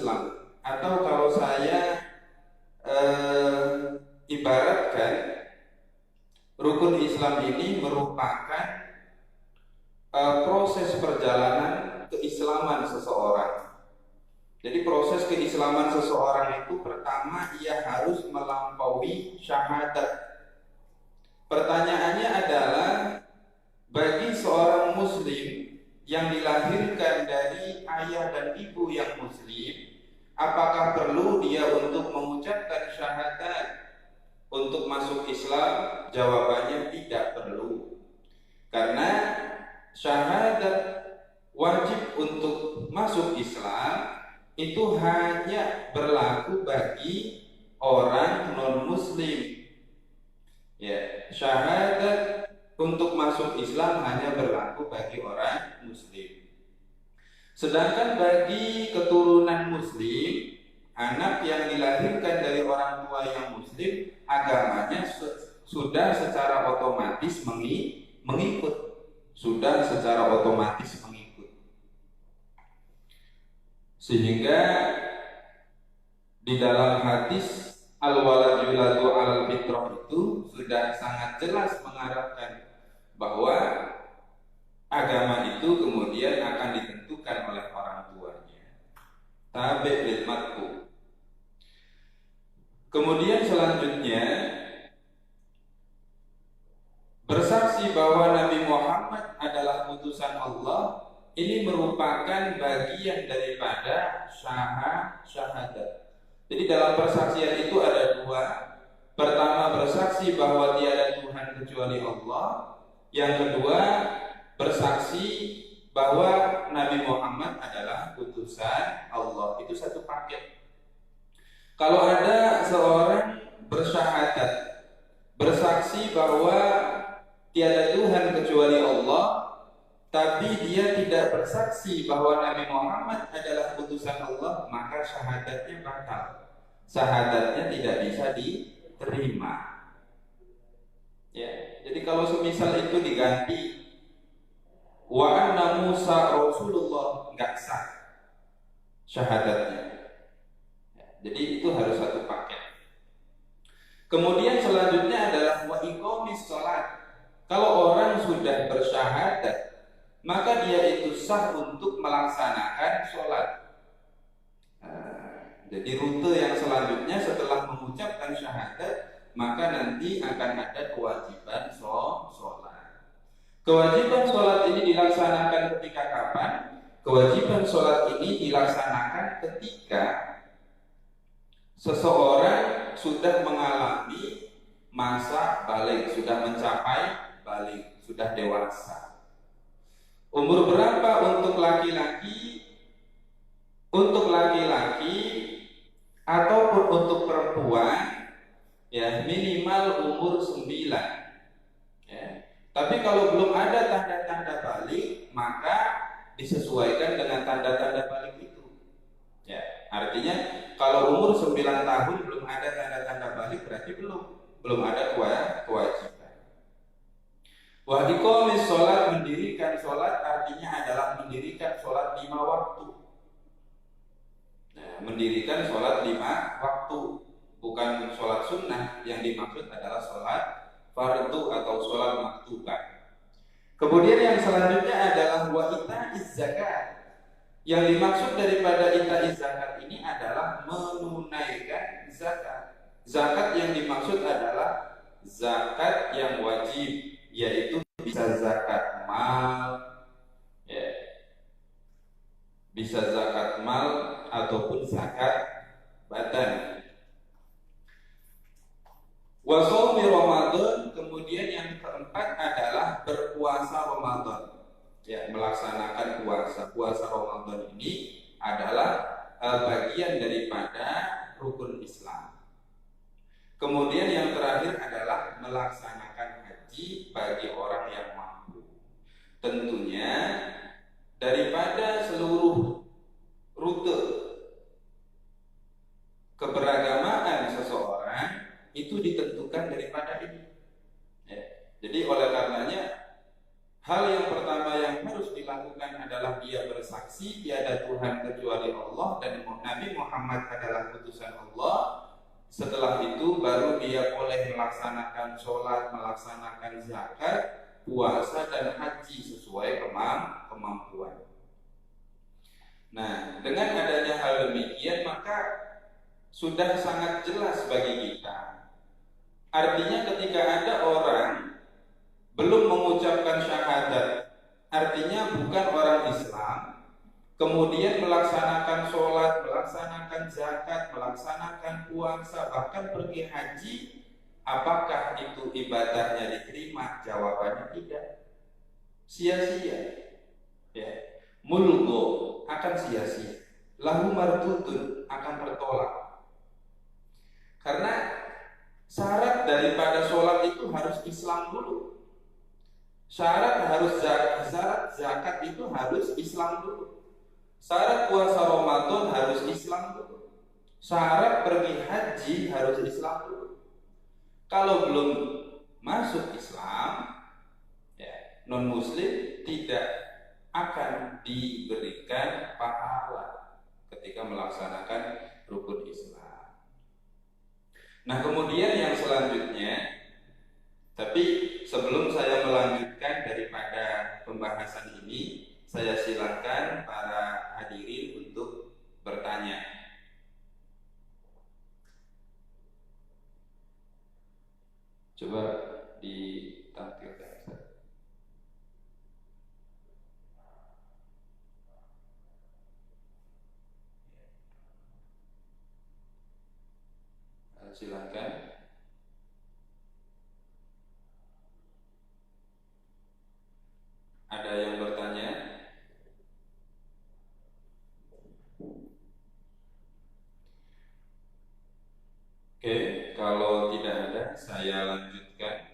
Islam, atau kalau saya ibaratkan, rukun Islam ini merupakan proses perjalanan keislaman seseorang. Jadi proses keislaman seseorang itu pertama ia harus melampaui syahadat. Pertanyaannya adalah, bagi seorang muslim yang dilahirkan dari ayah dan ibu yang muslim, apakah perlu dia untuk mengucapkan syahadat untuk masuk Islam? Jawabannya tidak perlu. Karena syahadat wajib untuk masuk Islam itu hanya berlaku bagi orang non-muslim. Ya, syahadat untuk masuk Islam hanya berlaku bagi orang muslim. Sedangkan bagi keturunan muslim, anak yang dilahirkan dari orang tua yang muslim, agamanya sudah secara otomatis mengikut. Sudah secara otomatis mengikut. Sehingga di dalam hadis al-walad yuladu alal fitrah itu sudah sangat jelas mengarahkan bahwa agama itu kemudian akan ditentukan oleh orang tuanya. Tabi' lil matbu. Kemudian selanjutnya, bersaksi bahwa Nabi Muhammad adalah utusan Allah, ini merupakan bagian daripada syahadat. Jadi dalam persaksian itu ada dua. Pertama, bersaksi bahwa tiada Tuhan kecuali Allah. Yang kedua, bersaksi bahwa Nabi Muhammad adalah utusan Allah. Itu satu paket. Kalau ada seorang bersyahadat, bersaksi bahwa tiada Tuhan kecuali Allah, tapi dia tidak bersaksi bahwa Nabi Muhammad adalah utusan Allah, maka syahadatnya batal. Syahadatnya tidak bisa diterima. Ya, jadi kalau semisal itu diganti wa anna Musa Rasulullah, enggak sah syahadatnya. Ya, jadi itu harus satu paket. Kemudian selanjutnya adalah wa iqamis shalat. Kalau orang sudah bersyahadat, maka dia itu sah untuk melaksanakan sholat. Jadi rute yang selanjutnya setelah mengucapkan syahadat, maka nanti akan ada kewajiban sholat. Kewajiban sholat ini dilaksanakan ketika kapan? Kewajiban sholat ini dilaksanakan ketika seseorang sudah mengalami masa balik, sudah mencapai balik, sudah dewasa. Umur berapa untuk laki-laki? Untuk laki-laki ataupun untuk perempuan, ya minimal umur 9. Ya. Tapi kalau belum ada tanda-tanda balik, maka disesuaikan dengan tanda-tanda balik itu. Ya, artinya kalau umur 9 tahun belum ada tanda-tanda balik, berarti belum ada kewajiban. Wa iqamis sholat, mendirikan sholat artinya adalah mendirikan sholat 5 waktu. Nah, mendirikan sholat 5 waktu, bukan sholat sunnah. Yang dimaksud adalah sholat fardu atau sholat maktubah. Kemudian yang selanjutnya adalah wa ita'iz zakat. Yang dimaksud daripada ita'iz zakat ini adalah menunaikan zakat. Zakat yang dimaksud adalah zakat yang wajib, yaitu bisa zakat mal, ya, bisa zakat mal ataupun zakat badan. Wa shaumi Ramadan, kemudian yang keempat adalah berpuasa Ramadan. Ya, melaksanakan puasa. Puasa Ramadan ini adalah bagian daripada rukun Islam. Kemudian yang terakhir adalah melaksanakan haji bagi orang yang mampu. Tentunya daripada seluruh rute keberagamaan seseorang itu ditentukan daripada ini. Ya. Jadi oleh karenanya hal yang pertama yang harus dilakukan dilakukan adalah dia bersaksi tiada Tuhan kecuali Allah dan Nabi Muhammad adalah utusan Allah. Setelah itu baru dia boleh melaksanakan sholat, melaksanakan zakat, puasa dan haji sesuai kemampuan. Nah, dengan adanya hal demikian maka sudah sangat jelas bagi kita. Artinya ketika ada orang belum mengucapkan syahadat, artinya bukan orang Islam, kemudian melaksanakan sholat, melaksanakan zakat, melaksanakan puasa, bahkan pergi haji, apakah itu ibadahnya diterima? Jawabannya tidak. Sia-sia. Ya. Mulgo akan sia-sia. Lahu mardudun akan tertolak. Karena syarat daripada sholat itu harus Islam dulu. Syarat zakat itu harus Islam dulu. Syarat puasa Ramadan harus Islam dulu. Syarat pergi haji harus Islam dulu. Kalau belum masuk Islam, ya, non-muslim tidak akan diberikan pahala ketika melaksanakan rukun Islam. Nah, kemudian yang selanjutnya, tapi sebelum saya melanjutkan daripada pembahasan ini, saya silakan para hadirin untuk bertanya. Coba ditampilkan. Silakan. Ada yang bertanya? Oke, kalau tidak ada, saya lanjutkan.